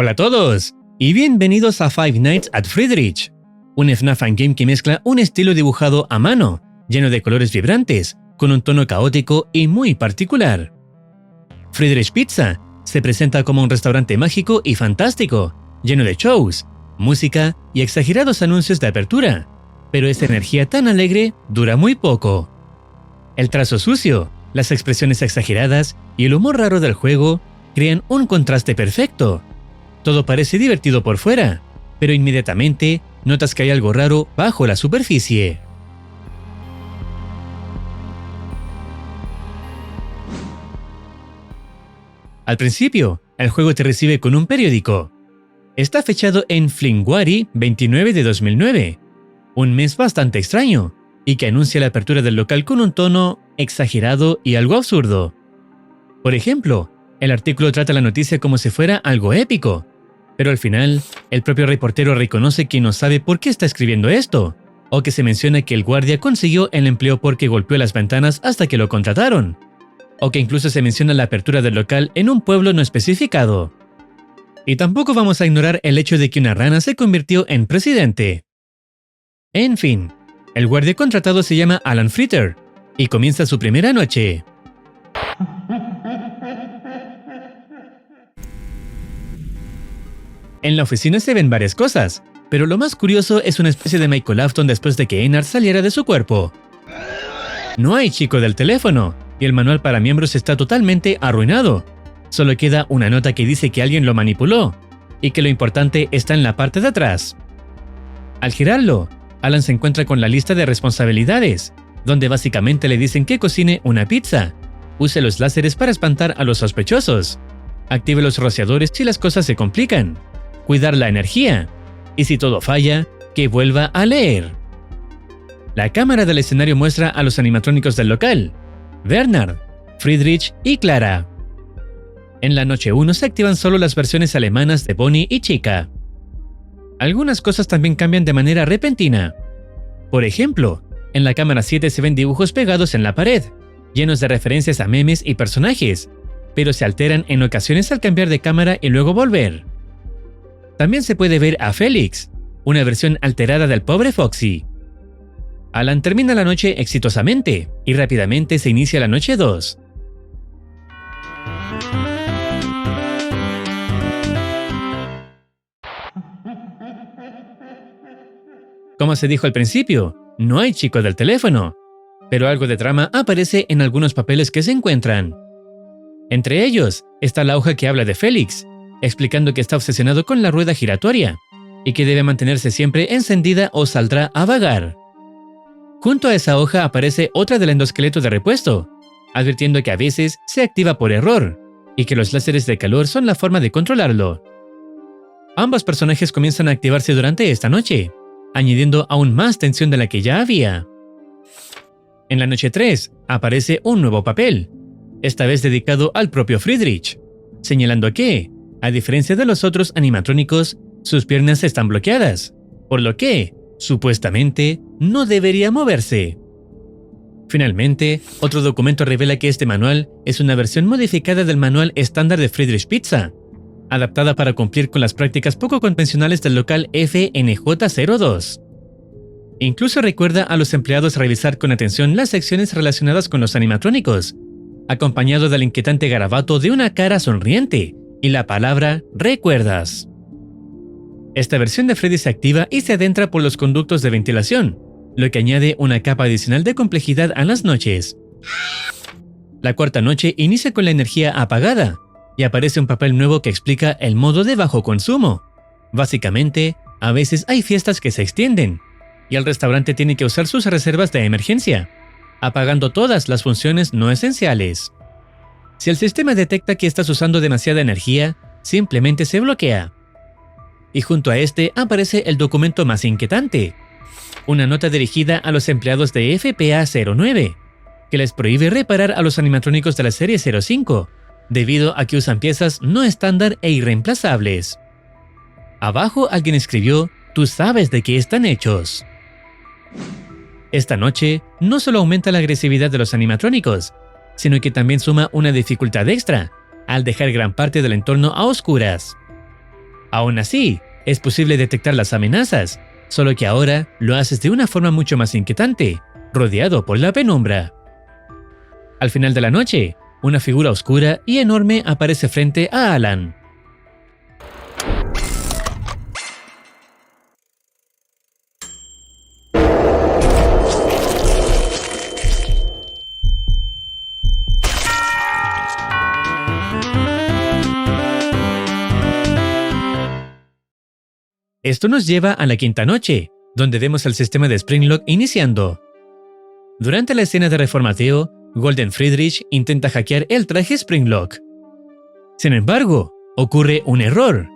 Hola a todos y bienvenidos a Five Nights at Friedrich, un FNAF game que mezcla un estilo dibujado a mano, lleno de colores vibrantes, con un tono caótico y muy particular. Friedrich Pizza se presenta como un restaurante mágico y fantástico, lleno de shows, música y exagerados anuncios de apertura, pero esa energía tan alegre dura muy poco. El trazo sucio, las expresiones exageradas y el humor raro del juego crean un contraste perfecto. Todo parece divertido por fuera, pero inmediatamente notas que hay algo raro bajo la superficie. Al principio, el juego te recibe con un periódico. Está fechado en Flinguari 29 de 2009, un mes bastante extraño, y que anuncia la apertura del local con un tono exagerado y algo absurdo. Por ejemplo, el artículo trata la noticia como si fuera algo épico, pero al final, el propio reportero reconoce que no sabe por qué está escribiendo esto, o que se menciona que el guardia consiguió el empleo porque golpeó las ventanas hasta que lo contrataron, o que incluso se menciona la apertura del local en un pueblo no especificado. Y tampoco vamos a ignorar el hecho de que una rana se convirtió en presidente. En fin, el guardia contratado se llama Alan Fritter, y comienza su primera noche. En la oficina se ven varias cosas, pero lo más curioso es una especie de Michael Afton después de que Einhard saliera de su cuerpo. No hay chico del teléfono, y el manual para miembros está totalmente arruinado. Solo queda una nota que dice que alguien lo manipuló, y que lo importante está en la parte de atrás. Al girarlo, Alan se encuentra con la lista de responsabilidades, donde básicamente le dicen que cocine una pizza, use los láseres para espantar a los sospechosos, active los rociadores si las cosas se complican, cuidar la energía, y si todo falla, que vuelva a leer. La cámara del escenario muestra a los animatrónicos del local, Bernard, Friedrich y Clara. En la noche 1 se activan solo las versiones alemanas de Bonnie y Chica. Algunas cosas también cambian de manera repentina. Por ejemplo, en la cámara 7 se ven dibujos pegados en la pared, llenos de referencias a memes y personajes, pero se alteran en ocasiones al cambiar de cámara y luego volver. También se puede ver a Felix, una versión alterada del pobre Foxy. Alan termina la noche exitosamente y rápidamente se inicia la noche 2. Como se dijo al principio, no hay chico del teléfono, pero algo de trama aparece en algunos papeles que se encuentran. Entre ellos está la hoja que habla de Félix, explicando que está obsesionado con la rueda giratoria y que debe mantenerse siempre encendida o saldrá a vagar. Junto a esa hoja aparece otra del endoesqueleto de repuesto, advirtiendo que a veces se activa por error y que los láseres de calor son la forma de controlarlo. Ambos personajes comienzan a activarse durante esta noche, añadiendo aún más tensión de la que ya había. En la noche 3 aparece un nuevo papel, esta vez dedicado al propio Friedrich, señalando que, a diferencia de los otros animatrónicos, sus piernas están bloqueadas, por lo que, supuestamente, no debería moverse. Finalmente, otro documento revela que este manual es una versión modificada del manual estándar de Friedrich Pizza, adaptada para cumplir con las prácticas poco convencionales del local FNJ02. Incluso recuerda a los empleados revisar con atención las secciones relacionadas con los animatrónicos, acompañado del inquietante garabato de una cara sonriente y la palabra "recuerdas". Esta versión de Freddy se activa y se adentra por los conductos de ventilación, lo que añade una capa adicional de complejidad a las noches. La cuarta noche inicia con la energía apagada, y aparece un papel nuevo que explica el modo de bajo consumo. Básicamente, a veces hay fiestas que se extienden, y el restaurante tiene que usar sus reservas de emergencia, apagando todas las funciones no esenciales. Si el sistema detecta que estás usando demasiada energía, simplemente se bloquea. Y junto a este aparece el documento más inquietante, una nota dirigida a los empleados de FPA-09, que les prohíbe reparar a los animatrónicos de la serie 05, debido a que usan piezas no estándar e irreemplazables. Abajo alguien escribió: "Tú sabes de qué están hechos". Esta noche no solo aumenta la agresividad de los animatrónicos, sino que también suma una dificultad extra, al dejar gran parte del entorno a oscuras. Aún así, es posible detectar las amenazas, solo que ahora lo haces de una forma mucho más inquietante, rodeado por la penumbra. Al final de la noche, una figura oscura y enorme aparece frente a Alan. Esto nos lleva a la quinta noche, donde vemos el sistema de Springlock iniciando. Durante la escena de reformateo, Golden Friedrich intenta hackear el traje Springlock. Sin embargo, ocurre un error.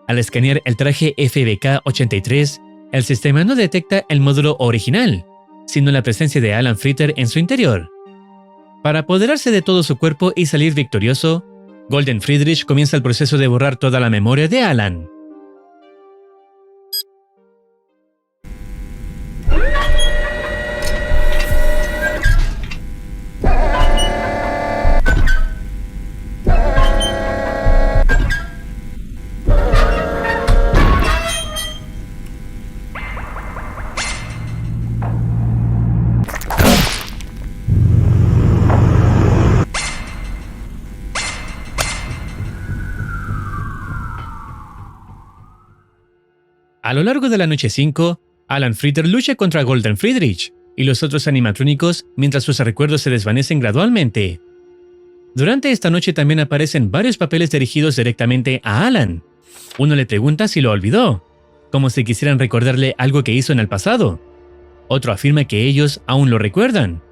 Al escanear el traje FBK-83, el sistema no detecta el módulo original, sino la presencia de Alan Fritter en su interior. Para apoderarse de todo su cuerpo y salir victorioso, Golden Friedrich comienza el proceso de borrar toda la memoria de Alan. A lo largo de la noche 5, Alan Fritter lucha contra Golden Friedrich y los otros animatrónicos mientras sus recuerdos se desvanecen gradualmente. Durante esta noche también aparecen varios papeles dirigidos directamente a Alan. Uno le pregunta si lo olvidó, como si quisieran recordarle algo que hizo en el pasado. Otro afirma que ellos aún lo recuerdan.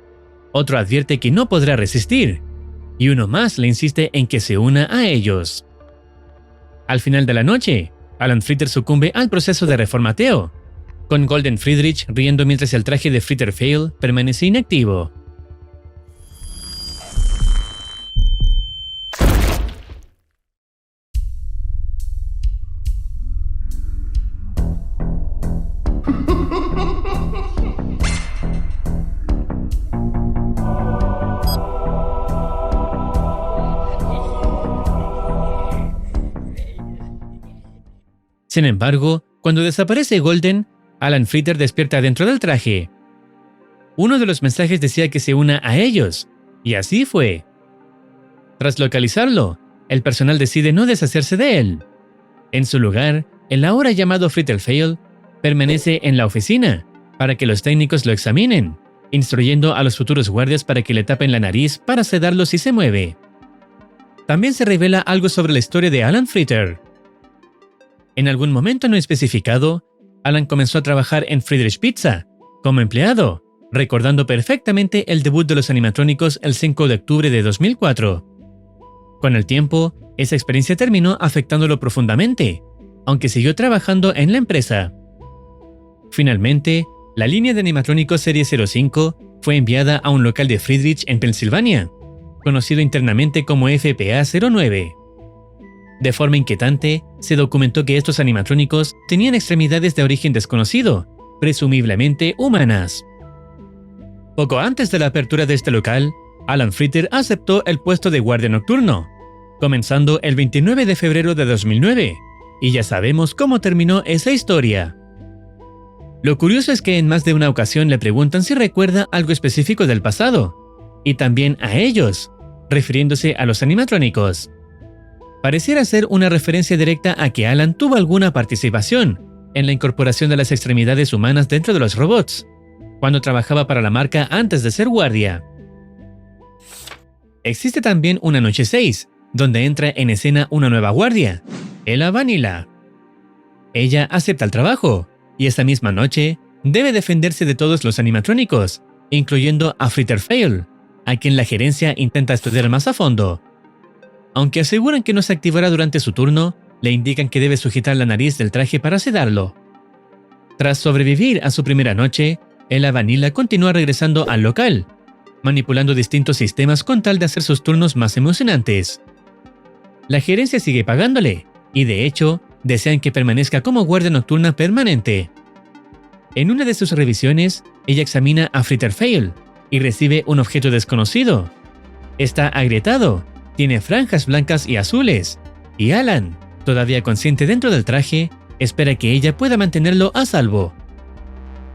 Otro advierte que no podrá resistir. Y uno más le insiste en que se una a ellos. Al final de la noche, Alan Fritter sucumbe al proceso de reformateo, con Golden Friedrich riendo mientras el traje de Fritter Fail permanece inactivo. Sin embargo, cuando desaparece Golden, Alan Fritter despierta dentro del traje. Uno de los mensajes decía que se una a ellos, y así fue. Tras localizarlo, el personal decide no deshacerse de él. En su lugar, el ahora llamado Fritter Fail permanece en la oficina para que los técnicos lo examinen, instruyendo a los futuros guardias para que le tapen la nariz para sedarlo si se mueve. También se revela algo sobre la historia de Alan Fritter. En algún momento no especificado, Alan comenzó a trabajar en Friedrich Pizza como empleado, recordando perfectamente el debut de los animatrónicos el 5 de octubre de 2004. Con el tiempo, esa experiencia terminó afectándolo profundamente, aunque siguió trabajando en la empresa. Finalmente, la línea de animatrónicos Serie 05 fue enviada a un local de Friedrich en Pensilvania, conocido internamente como FPA-09. De forma inquietante, se documentó que estos animatrónicos tenían extremidades de origen desconocido, presumiblemente humanas. Poco antes de la apertura de este local, Alan Fritter aceptó el puesto de guardia nocturno, comenzando el 29 de febrero de 2009, y ya sabemos cómo terminó esa historia. Lo curioso es que en más de una ocasión le preguntan si recuerda algo específico del pasado, y también a ellos, refiriéndose a los animatrónicos. Pareciera ser una referencia directa a que Alan tuvo alguna participación en la incorporación de las extremidades humanas dentro de los robots, cuando trabajaba para la marca antes de ser guardia. Existe también una noche 6, donde entra en escena una nueva guardia, Ella Vanilla. Ella acepta el trabajo, y esa misma noche debe defenderse de todos los animatrónicos, incluyendo a Fritter Fail, a quien la gerencia intenta estudiar más a fondo. Aunque aseguran que no se activará durante su turno, le indican que debe sujetar la nariz del traje para sedarlo. Tras sobrevivir a su primera noche, Ella Vanilla continúa regresando al local, manipulando distintos sistemas con tal de hacer sus turnos más emocionantes. La gerencia sigue pagándole, y de hecho, desean que permanezca como guardia nocturna permanente. En una de sus revisiones, ella examina a Fritter Fail y recibe un objeto desconocido. Está agrietado, tiene franjas blancas y azules, y Alan todavía consciente dentro del traje, espera que ella pueda mantenerlo a salvo.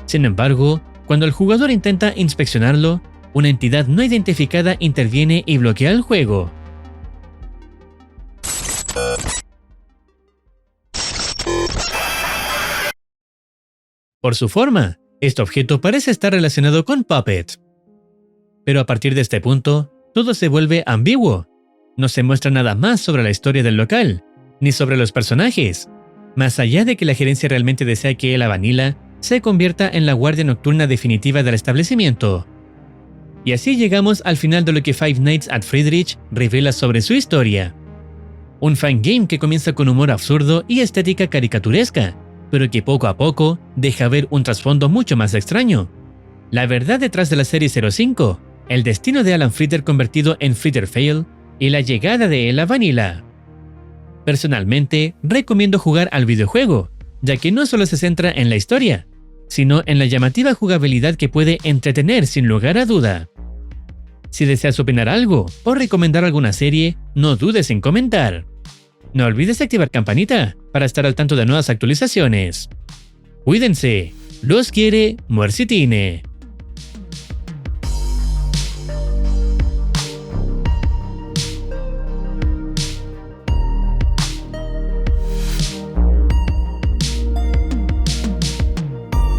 Sin embargo, cuando el jugador intenta inspeccionarlo, una entidad no identificada interviene y bloquea el juego. Por su forma, este objeto parece estar relacionado con Puppet. Pero a partir de este punto, todo se vuelve ambiguo. No se muestra nada más sobre la historia del local, ni sobre los personajes, más allá de que la gerencia realmente desea que Ella Vanilla se convierta en la guardia nocturna definitiva del establecimiento. Y así llegamos al final de lo que Five Nights at Friedrich revela sobre su historia. Un fangame que comienza con humor absurdo y estética caricaturesca, pero que poco a poco deja ver un trasfondo mucho más extraño. La verdad detrás de la serie 05, el destino de Alan Fritter convertido en Fritter Fail y la llegada de Ella Vanilla. Personalmente, recomiendo jugar al videojuego, ya que no solo se centra en la historia, sino en la llamativa jugabilidad que puede entretener sin lugar a duda. Si deseas opinar algo o recomendar alguna serie, no dudes en comentar. No olvides activar campanita para estar al tanto de nuevas actualizaciones. Cuídense, los quiere Muercitine.